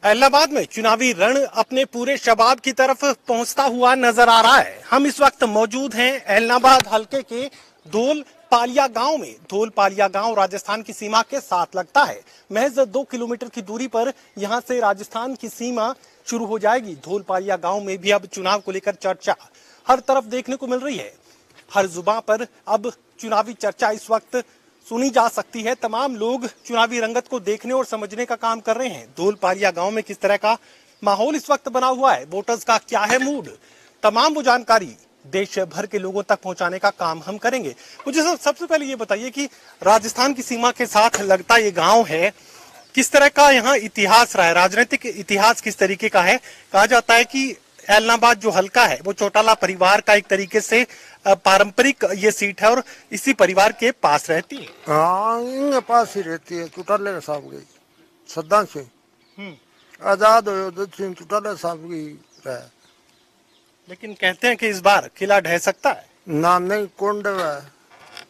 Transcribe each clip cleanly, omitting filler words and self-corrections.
इलाहाबाद में चुनावी रण अपने पूरे शबाब की तरफ पहुंचता हुआ नजर आ रहा है। हम इस वक्त मौजूद हैं इलाहाबाद हलके के धोल पालिया गांव में। धोल पालिया गांव राजस्थान की सीमा के साथ लगता है। महज 2 किलोमीटर की दूरी पर यहां से राजस्थान की सीमा शुरू हो जाएगी। धोल पालिया गांव में भी अब चुनाव को लेकर चर्चा हर तरफ देखने को मिल रही है। हर जुबान पर अब चुनावी चर्चा इस वक्त सुनी जा सकती है। तमाम लोग चुनावी रंगत को देखने और समझने का काम कर रहे हैं। धोल पालिया गांव में किस तरह का माहौल इस वक्त बना हुआ है, वोटर्स का क्या है मूड, तमाम वो जानकारी देश भर के लोगों तक पहुंचाने का काम हम करेंगे। मुझे सबसे पहले ये बताइए कि राजस्थान की सीमा के साथ लगता ये गांव है, किस तरह का यहाँ इतिहास रहा है, राजनीतिक इतिहास किस तरीके का है। कहा जाता है कि इलाहाबाद जो हल्का है वो चौटाला परिवार का एक तरीके से पारंपरिक ये सीट है और इसी परिवार के पास रहती है। हाँ, इनके पास ही रहती है। चौटाले साहब गई सदा से आजाद हो चौटाले साहब की रहे। लेकिन कहते हैं कि इस बार किला ढह सकता है। ना नहीं कोंड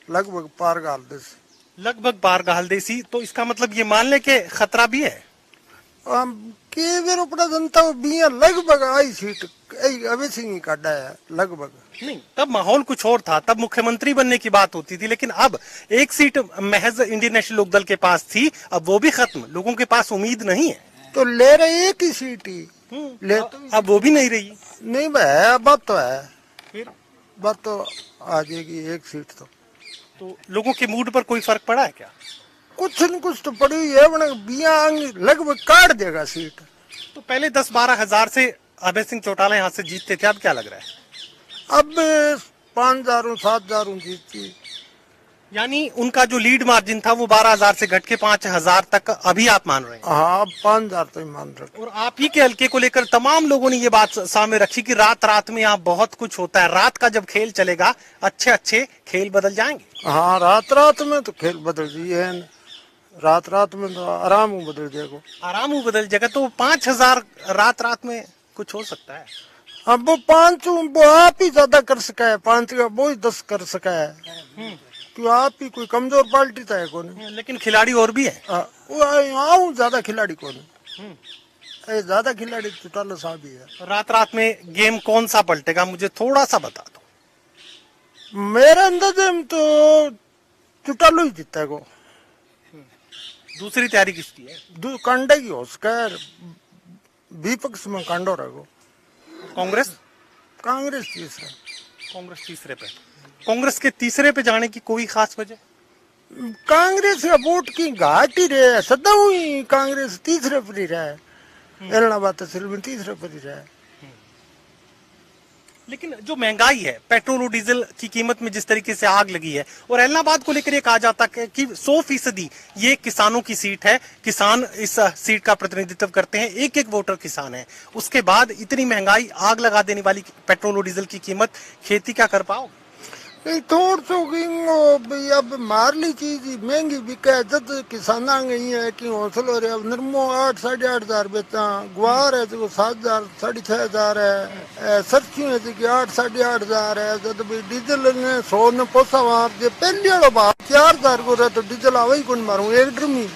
लगभग पार गाल देसी, लगभग पार गाल देसी। तो इसका मतलब ये मान ले कि खतरा भी है। जनता बिया लगभग आई सीट अभी सिंह काटा है लगभग। नहीं, तब माहौल कुछ और था, तब मुख्यमंत्री बनने की बात होती थी। लेकिन अब एक सीट महज इंडियन नेशनल लोकदल के पास थी, अब वो भी खत्म, लोगों के पास उम्मीद नहीं है। तो ले रहे एक ही सीट ही ले तो अब वो भी नहीं रही। नहीं भाई बात तो है, फिर बात तो आ जाएगी एक सीट तो लोगों के मूड पर कोई फर्क पड़ा है क्या? कुछ न कुछ तो पड़ी हुई है। बिया लगभग काट देगा सीट। तो पहले 10-12 हजार से अभय सिंह चौटाला यहाँ से जीतते थे, अब क्या लग रहा है? अब 5,000 7,000 जीतती। यानी उनका जो लीड मार्जिन था वो 12,000 से घट के 5,000 तक अभी आप मान रहे हैं? हाँ, 5,000 तो ही मान रहे। और आप ही के हल्के को लेकर तमाम लोगों ने ये बात सामने रखी कि रात रात में यहाँ बहुत कुछ होता है। रात का जब खेल चलेगा अच्छे अच्छे खेल बदल जाएंगे। हाँ, रात रात में तो खेल बदल जाइए, रात रात में तो आराम बदल जाएगा। आराम बदल जाएगा। तो 5,000 रात रात में कुछ हो सकता है। अब वो 5 वो आप ही ज्यादा कर सका है, 5 का वो 10 कर सका है। तो आप ही कोई कमजोर पार्टी था कौन? लेकिन खिलाड़ी और भी है। वो ज्यादा खिलाड़ी कौन? ज्यादा खिलाड़ी चौटाला साहब ही है। रात रात में गेम कौन सा पलटेगा, मुझे थोड़ा सा बता दो। मेरे अंदाजे में तो चौटाला ही जीता है। दूसरी तैयारी किसकी है? कांडे की हो सका है, विपक्ष में कांडो रहेगा। कांग्रेस तीसरा। कांग्रेस तीसरे पे। कांग्रेस के तीसरे पे जाने की कोई खास वजह? कांग्रेस का वोट की घाट ही रहे, सदा हुई कांग्रेस तीसरे पर ही रहा है। इलाहाबाद तहसील में तीसरे पर ही रहा है। लेकिन जो महंगाई है, पेट्रोल और डीजल की कीमत में जिस तरीके से आग लगी है, और इलाहाबाद को लेकर ये कहा जाता है कि 100% ये किसानों की सीट है, किसान इस सीट का प्रतिनिधित्व करते हैं, एक एक वोटर किसान है। उसके बाद इतनी महंगाई, आग लगा देने वाली पेट्रोल और डीजल की कीमत, खेती क्या कर पाओगे? थोड़ सो अब मारली चीज महंगी बिके। जब किसान गई है कि हौसलो रे अब नरमो 8 साढ़े 8,000 बेचा, गुआर है जो 7,000 6,500 है, सरसों है जो 8 साढ़े 8,000 है। जब डीजल ने 100 ने पोसा मार दे पहले वाला भाव 4,000 को रहे तो डीजल आवा ही कौन मारू एक ड्रमी।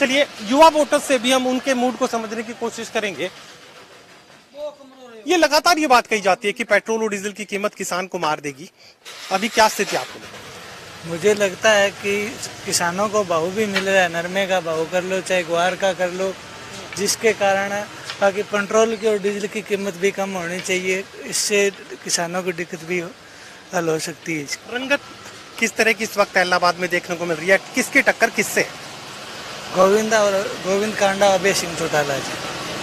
चलिए, युवा वोटर्स से भी हम उनके मूड को समझने की कोशिश करेंगे। ये लगातार ये बात कही जाती है कि पेट्रोल और डीजल की कीमत किसान को मार देगी। अभी क्या स्थिति आपको लगता है? मुझे लगता है कि किसानों को भाव भी मिल रहा है, नरमे का भाव कर लो चाहे ग्वार का कर लो, जिसके कारण बाकी पेट्रोल की और डीजल की कीमत भी कम होनी चाहिए। इससे किसानों की दिक्कत भी हल हो सकती है। रंगत किस तरह की इस वक्त इलाहाबाद में देखने को मिल रही है? किसकी टक्कर किससे? गोविंद कांडा अभय सिंह चौटाला जी।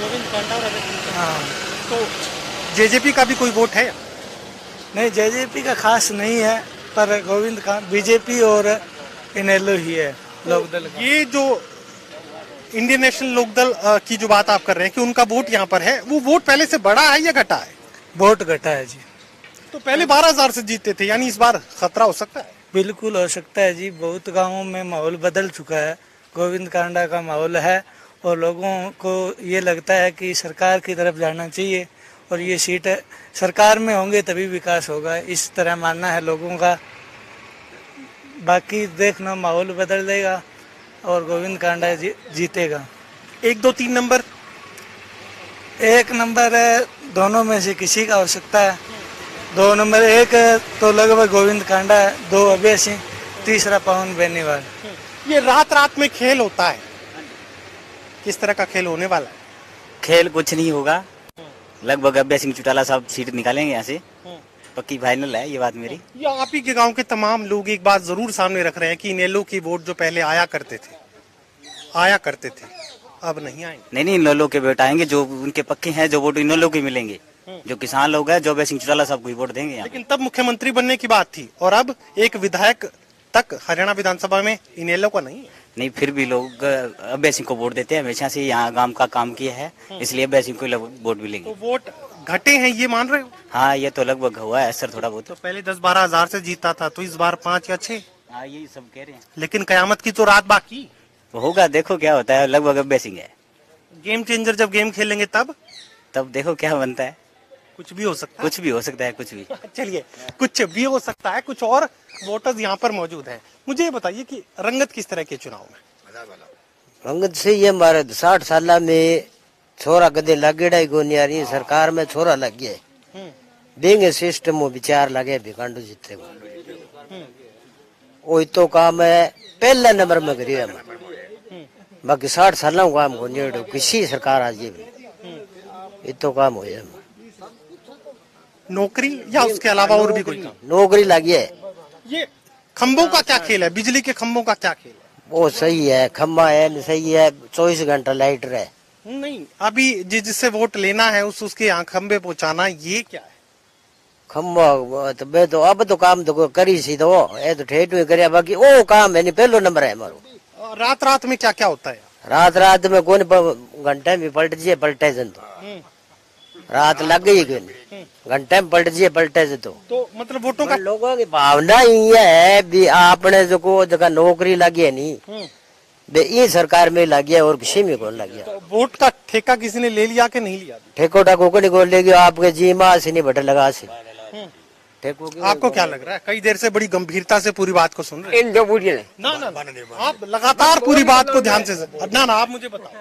गोविंद कांडा और अभय सिंह। हाँ। तो जेजेपी का भी कोई वोट है? नहीं, जेजेपी का खास नहीं है, पर गोविंद का बीजेपी और इनेलो ही है लोकदल का। ये जो इंडियन नेशनल लोकदल की जो बात आप कर रहे हैं कि उनका वोट यहाँ पर है, वो वोट पहले से बढ़ा है या घटा है? वोट घटा है जी। तो पहले 12,000 से जीतते थे, यानी इस बार खतरा हो सकता है? बिल्कुल हो सकता है जी। बहुत गांवों में माहौल बदल चुका है, गोविंद कांडा का माहौल है और लोगों को ये लगता है कि सरकार की तरफ जाना चाहिए और ये सीट सरकार में होंगे तभी विकास होगा, इस तरह मानना है लोगों का। बाकी देखना माहौल बदल देगा और गोविंद कांडा जीतेगा। 1 2 3 नंबर एक नंबर दोनों में से किसी का हो सकता है। 2 नंबर, एक तो लगभग गोविंद कांडा है, 2 अभय सिंह, तीसरा पवन बेनीवाल। ये रात रात में खेल होता है, किस तरह का खेल होने वाला है? खेल कुछ नहीं होगा, लगभग अभय सिंह चौटाला साहब सीट निकालेंगे यहाँ से, पक्की फाइनल है ये बात मेरी। ये आप ही के गांव के तमाम लोग एक बात जरूर सामने रख रहे हैं कि इनेलो की वोट जो पहले आया करते थे अब नहीं आएंगे। नहीं, इनेलो के वोट आएंगे, जो उनके पक्के हैं, जो वोट इनेलो के मिलेंगे। जो किसान लोग हैं जो अभय सिंह चौटाला साहब को वोट देंगे यहाँ। लेकिन तब मुख्यमंत्री बनने की बात थी और अब एक विधायक तक हरियाणा विधानसभा में इनेलो का नहीं है। नहीं, फिर भी लोग अभय सिंह को वोट देते हैं, हमेशा से यहाँ गांव का काम किया है, इसलिए अभय सिंह को वोट मिलेंगे। तो वोट घटे हैं ये मान रहे हो? हाँ, ये तो लगभग हुआ है असर थोड़ा बहुत। तो पहले 10-12 हजार से जीता था, तो इस बार 5 या 6। हाँ, यही सब कह रहे हैं। लेकिन कयामत की तो रात बाकी होगा, देखो क्या होता है। लगभग अभय सिंह है। गेम चेंजर जब गेम खेलेंगे तब देखो क्या बनता है। कुछ भी हो सकता है, कुछ भी हो सकता है, कुछ भी। चलिए, कुछ भी हो सकता है। कुछ और वोटर्स यहाँ पर मौजूद हैं। मुझे ये बताइए कि रंगत किस तरह के चुनाव में? रंगत से ये हमारे 60 साल में छोरा कदे लगेड़ा को नहीं आ रही सरकार में छोरा लग गया देंगे सिस्टम वो विचार लगे भिकांडू जीते वो तो काम है पहला नंबर में करिए बाकी 60 साल काम को नहीं किसी सरकार आज ये तो काम हो जाए। नौकरी या उसके अलावा और भी कोई काम? नौकरी लगी है। ये खंभों का क्या खेल है? बिजली के खंभों का क्या खेल है? वो सही है, खम्बा है, सही है, 24 घंटा लाइट रहे। नहीं, अभी जिससे वोट लेना है उसके यहाँ खंबे पहुँचाना, ये क्या है? खम्बा तो मैं तो अब तो काम तो करी सी तो ये तो ठेठ में करे बाकी वो काम है नहीं पहलो नंबर है हमारो। रात रात में क्या क्या होता है? रात में कौन घंटे में पलटे जन तो रात लग गई घंटे में पलटे से तो मतलब वोटों का लोगों की भावना ये है भी आपने जो को जगह नौकरी लगी है नहीं बे ये सरकार में लगी है और किसी में कौन लगी है। तो वोट का ठेका किसी ने ले लिया कि नहीं लिया? ठेको टाको को नहीं बोल लेगी आपके जी माँ से नहीं बटे लगा से ठेको। आपको क्या लग रहा है? कई देर से बड़ी गंभीरता से पूरी बात को सुन रहे हैं। इन दो बूढ़े ना आप लगातार पूरी बात को ध्यान से ना आप मुझे बताओ,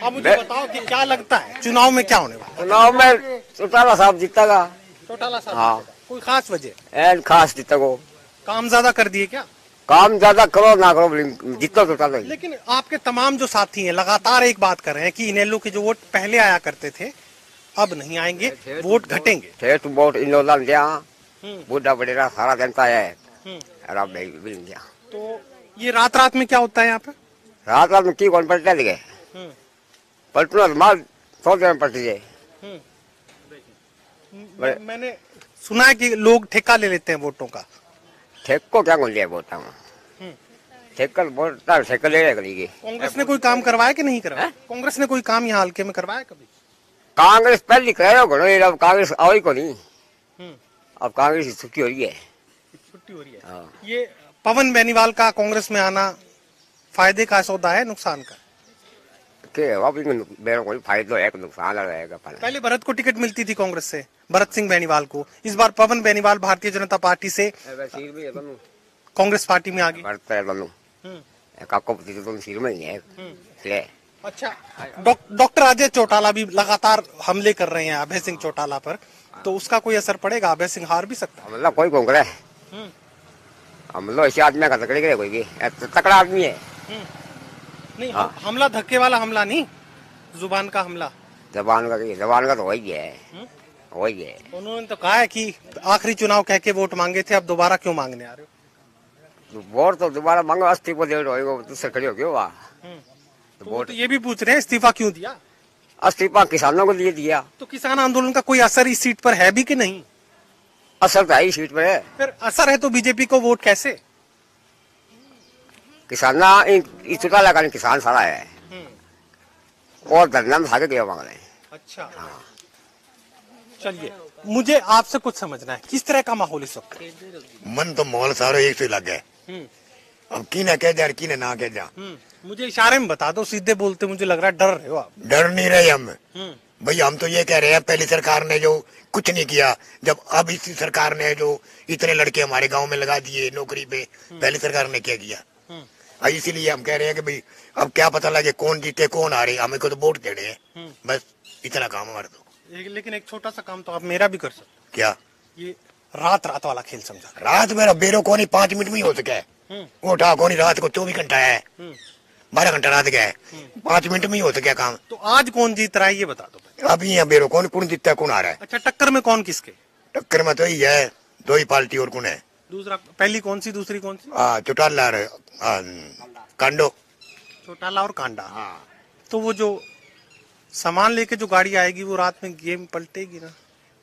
आप मुझे बताओ कि क्या लगता है चुनाव में क्या होने वाला? चुनाव में चौटाला साहब जीतेगा। चौटाला साहब? हाँ। कोई खास वजह? एन खास जीतेगा। काम ज्यादा कर दिए क्या? काम ज्यादा करो ना करो जितना चौटाला। लेकिन आपके तमाम जो साथी हैं लगातार एक बात कर रहे हैं कि इनेलो के जो वोट पहले आया करते थे अब नहीं आएंगे, वोट घटेंगे। ठेठ वोट इनोला दिया बूढ़ा बड़ेरा सारा जनता है। तो ये रात रात में क्या होता है यहाँ पे? रात में की कौन पलटा दिखे पलटना माल 100 दिन पलट जाए। मैंने सुना है कि लोग ठेका ले लेते हैं वोटों का। ठेको क्या कौन लिया वोट ठेका वोट ठेका ले करेगी। कांग्रेस ने कोई काम करवाया कि नहीं करवाया? कांग्रेस ने कोई काम यहाँ हल्के में करवाया कभी? कांग्रेस पहले कराया अब कांग्रेस आई को नहीं। अब कांग्रेस की छुट्टी हो रही है। छुट्टी हो रही है। ये पवन बेनीवाल का कांग्रेस में आना फायदे का सौदा है नुकसान का? कोई फायदा है नुकसान रहेगा। पहले भरत को टिकट मिलती थी कांग्रेस से, भरत सिंह बेनीवाल को। इस बार पवन बेनीवाल भारतीय जनता पार्टी से कांग्रेस पार्टी में आ गई। अच्छा, डॉक्टर अजय चौटाला भी लगातार हमले कर रहे हैं अभय सिंह चौटाला पर, तो उसका कोई असर पड़ेगा? अभय सिंह हार भी सकता है। मतलब कोई कांग्रेस हम लोग ऐसे आदमी का तकड़े कोई तकड़ा आदमी है नहीं। हमला धक्के वाला हमला नहीं, जुबान का हमला। जबान का तो वही है। उन्होंने तो कहा है कि आखिरी चुनाव कह के वोट मांगे थे, अब दोबारा क्यों मांगने आ रहे हो? वोट तो दोबारा मांगो अस्तीफा दे दूसरे खड़े हो क्यों तो ये भी पूछ रहे हैं इस्तीफा क्यों दिया? अस्तीफा किसानों को लिए दिया। तो किसान आंदोलन का कोई असर इस सीट पर है भी कि नहीं? असर तो है सीट पर है। फिर असर है तो बीजेपी को वोट कैसे? किसान चुटाला का किसान सारा है और धरना में भागे गया मांग। अच्छा, चलिए मुझे आपसे कुछ समझना है, किस तरह का माहौल इस वक्त? मन तो माहौल सारा एक से लग है। अब की ना कह जा की ना कह जा। मुझे इशारे में बता दो, सीधे बोलते मुझे लग रहा है डर रहे हो आप। डर नहीं रहे हम भाई, हम तो ये कह रहे हैं पहली सरकार ने जो कुछ नहीं किया, जब अब इसी सरकार ने जो इतने लड़के हमारे गांव में लगा दिए नौकरी पे, पहली सरकार ने क्या किया? इसीलिए हम कह रहे हैं कि भाई अब क्या पता लगे कौन जीते कौन हारे, हमें को तो वोट देने हैं बस, इतना काम हमारे तो। लेकिन एक छोटा सा काम तो आप मेरा भी कर सकते हो। क्या? ये रात रात वाला खेल समझा। रात मेरा बेरो को नहीं 5 मिनट में ही हो सके। वो उठा को नहीं, रात को 24 घंटा है, 12 घंटा रात का है, 5 मिनट में ही हो सके काम। तो आज कौन जीत रहा है ये बता दो। अभी यहाँ बेरो कौन जीतता है, कौन आ रहा है? अच्छा, टक्कर में कौन किसके? टक्कर में तो ही है, 2 ही पार्टी और कौन है? दूसरा, पहली कौन सी, दूसरी कौन सी? चौटाला और कांडो। चौटाला और कांडा। तो वो जो सामान लेके जो गाड़ी आएगी वो रात में गेम पलटेगी ना।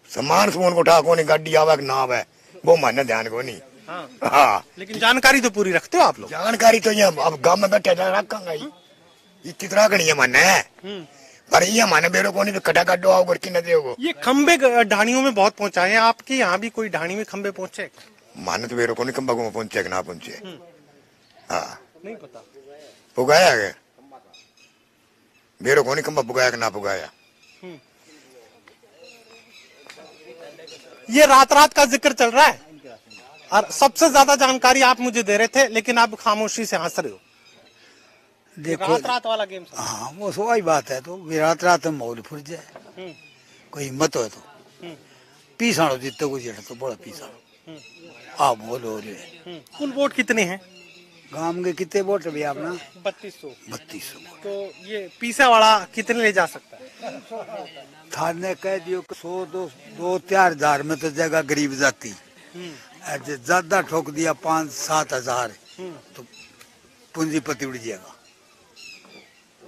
सामान को उठा को नहीं, गाड़ी आवे ना आवे वो मानना ध्यान को नहीं। हाँ, लेकिन जानकारी तो पूरी रखते हो आप लोग। जानकारी तो ये अब गांव में बैठे रखा इतनी तरह का नहीं है मानना है, पर ये माने बेरो को नहीं तो कटा काटो आओ करके न देगो। ये खंबे ढाणियों में बहुत पहुंचा है, आपके यहाँ भी कोई ढाणी में खंबे पहुंचे? माने तो बेरो को नहीं खंबा को पहुंचे कि ना पहुंचे। हाँ, नहीं पता पुगाया है बेरो को नहीं खंबा पुगाया कि ना पुगाया। ये रात रात का जिक्र चल रहा है और सबसे ज्यादा जानकारी आप मुझे दे रहे थे, लेकिन आप खामोशी से हंस रहे हो। देखो रात रात वाला गेम। हाँ, वो सही बात है। तो रात रात में माहौल फुर जाए, कोई हिम्मत हो तो पीसाणो जीतो को जेठ तो बड़ा पीसाणो आप बोल हो रहे हैं। कुल वोट कितने हैं गांव के? कितने वोट भी अपना? 3200। तो ये पीसा वाला कितने ले जा सकता है? थाने कह दियो 100-2-4 हजार में तो जगह गरीब जाती, ज्यादा ठोक दिया 5-7 हजार तो पूंजीपति उड़ जाएगा।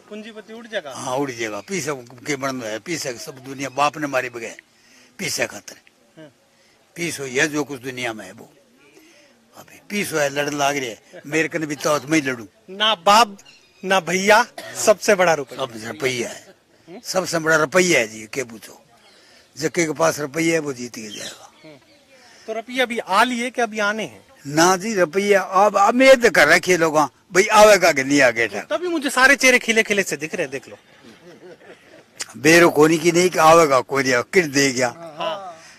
पूंजीपति उड़ जाएगा? हाँ, उड़ जाएगा। पीछे के बन है, पीछे सब दुनिया बाप ने मारी बगैर पीछे खातर पीस हुई है जो कुछ दुनिया में है वो अभी पीस हुआ है। लड़ लाग रही है मेरे कने भी तो मैं लड़ू ना बाप ना भैया, सबसे बड़ा रुपया। सब रुपया है, सबसे बड़ा रुपया है जी। के पूछो जके के पास रुपया है वो जीत के जाएगा। तो रुपया अभी आ लिए कि अभी आने हैं? ना जी, रुपया अब उम्मीद कर रखी लोग भाई आवेगा कि नहीं आगे। तभी मुझे सारे चेहरे खिले खिले से दिख रहे हैं, देख लो। बेरो कोनी की नहीं कि आवेगा कोई किट दे गया।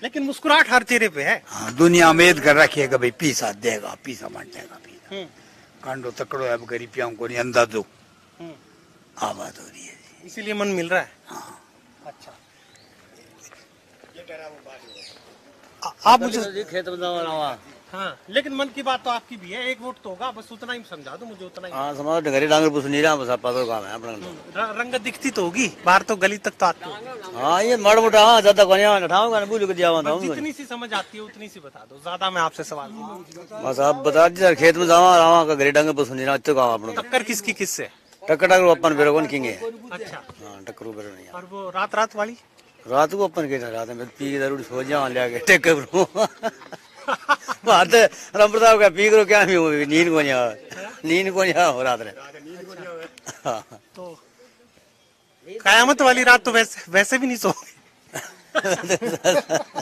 लेकिन मुस्कुराहट हर चेहरे पे है। हाँ, दुनिया उम्मीद कर रखी है कि भाई पीसा देगा, पीसा बांटेगा। कांडो तकड़ो है, अब गरीबियों को नहीं अंदाजो आबाद हो रही है, इसीलिए मन मिल रहा है। हाँ। अच्छा, आप मुझे खेत में हाँ, लेकिन मन की बात तो आपकी भी है। एक वोट तो होगा, बस उतना ही समझा दो मुझे, उतना ही। हाँ, समाज डंगरी डांगर पूछ नहीं रहा, बस आप तो काम है अपना। रंगत दिखती तो होगी बाहर, तो गली तक तो आती हो। हाँ, ये मड़ मोटा हाँ ज्यादा को नहीं उठाऊंगा, बोल के दिया था। जितनी सी समझ आती है उतनी सी बता दो, ज्यादा मैं आपसे सवाल नहीं। बस आप बता दीजिए, खेत में जावा रहा का गरी डांगर पूछ नहीं रहा, तो काम अपना। टक्कर किसकी किससे? टक्कर टाकर अपन बेरो कौन किंगे। अच्छा, हाँ, टक्कर बेरो नहीं। और वो रात रात वाली? रात को अपन के रात में पी के जरूर सो जाओ ले आके टक्कर बात रमप्रताप का पी करो क्या भी नींद को नहीं हो रात में। तो कयामत वाली रात तो वैसे भी नहीं सोओगे।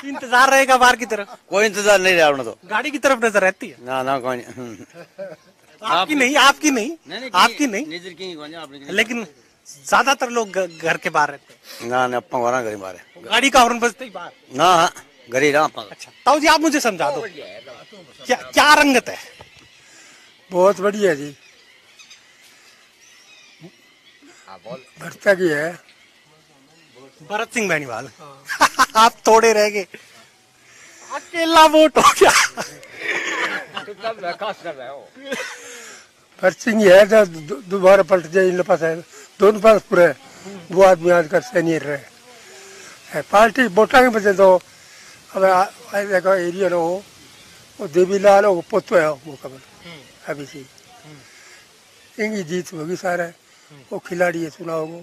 इंतजार रहेगा बाहर की तरफ? कोई इंतजार नहीं रहा, तो गाड़ी की तरफ नजर रहती है। ना कोई नहीं। आपकी नहीं, आपकी नहीं, लेकिन ज्यादातर लोग घर के बाहर रहते हैं। ना अपा वहाँ घर बाहर है, गाड़ी का हॉर्न बजते ही बाहर। ना गरी रहा। अच्छा, ताऊ जी आप मुझे समझा दो, क्या रंगत है? बहुत बढ़िया जी, भरता की है। भरत सिंह बेनीवाल। आप थोड़े रह गए, अकेला वोट हो गया। भरत सिंह है तो दोबारा पलट जाए, इन पास है दोनों पास पूरे वो आदमी आज कर से नहीं रहे पार्टी वोटा के बचे। तो अब देखो एरिया लो वो देवीलाल वो पोतो है वो कमल अभी से इनकी जीत होगी सारा। वो खिलाड़ी है, सुना होगा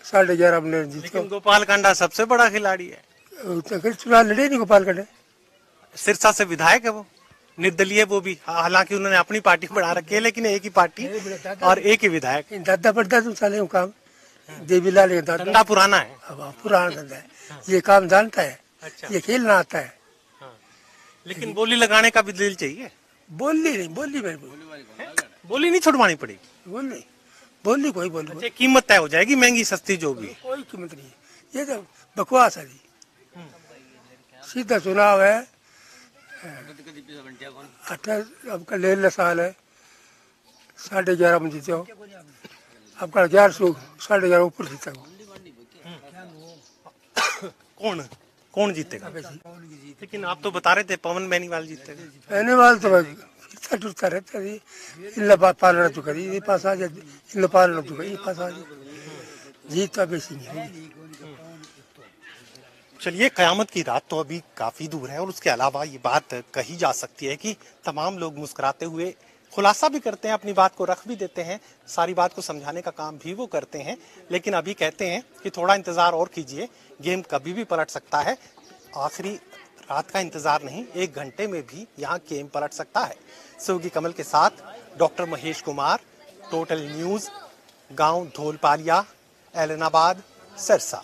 11:30 में जीत। लेकिन गोपाल कांडा सबसे बड़ा खिलाड़ी है। चुनाव लड़े नहीं गोपाल कांडा, सिरसा से विधायक है वो, निर्दलीय वो भी। हालांकि उन्होंने अपनी पार्टी बढ़ा रखी है, लेकिन एक ही पार्टी और एक ही विधायक। दादा पड़ता तुम साले काम देवीलाल धंधा पुराना है। पुराना धंधा है, ये काम जानता है। अच्छा। ये खेलना आता है। हाँ। लेकिन बोली लगाने का भी दिल चाहिए। बोली नहीं छुड़वानी पड़ेगी। बोली कोई बोली। अच्छा, कीमत तय हो जाएगी, महंगी सस्ती जो भी। कोई कीमत नहीं, ये तो बकवास है जी। सीधा चुनाव है, 18 अब का ले साल है, 11:30 में जीते हो। आपका 1100 11.5 ऊपर जीता कौन जीतेगा? लेकिन आप तो बता रहे थे पवन बेनीवाल जीतेगा। बेनीवाल तो फिरता टूटता रहता है, इल्ला पालना तो करी ये पास आ जाए, इल्ला पालना तो करी पास आ जाए, जीत तो बेसी नहीं। चलिए, कयामत की रात तो अभी काफी दूर है और उसके अलावा ये बात कही जा सकती है कि तमाम लोग मुस्कुराते हुए खुलासा भी करते हैं, अपनी बात को रख भी देते हैं, सारी बात को समझाने का काम भी वो करते हैं, लेकिन अभी कहते हैं कि थोड़ा इंतजार और कीजिए, गेम कभी भी पलट सकता है। आखिरी रात का इंतजार नहीं, 1 घंटे में भी यहाँ गेम पलट सकता है। सहयोगी कमल के साथ doctor Mahesh Kumar, total news, गांव धोलपालिया, ऐलनाबाद, सिरसा।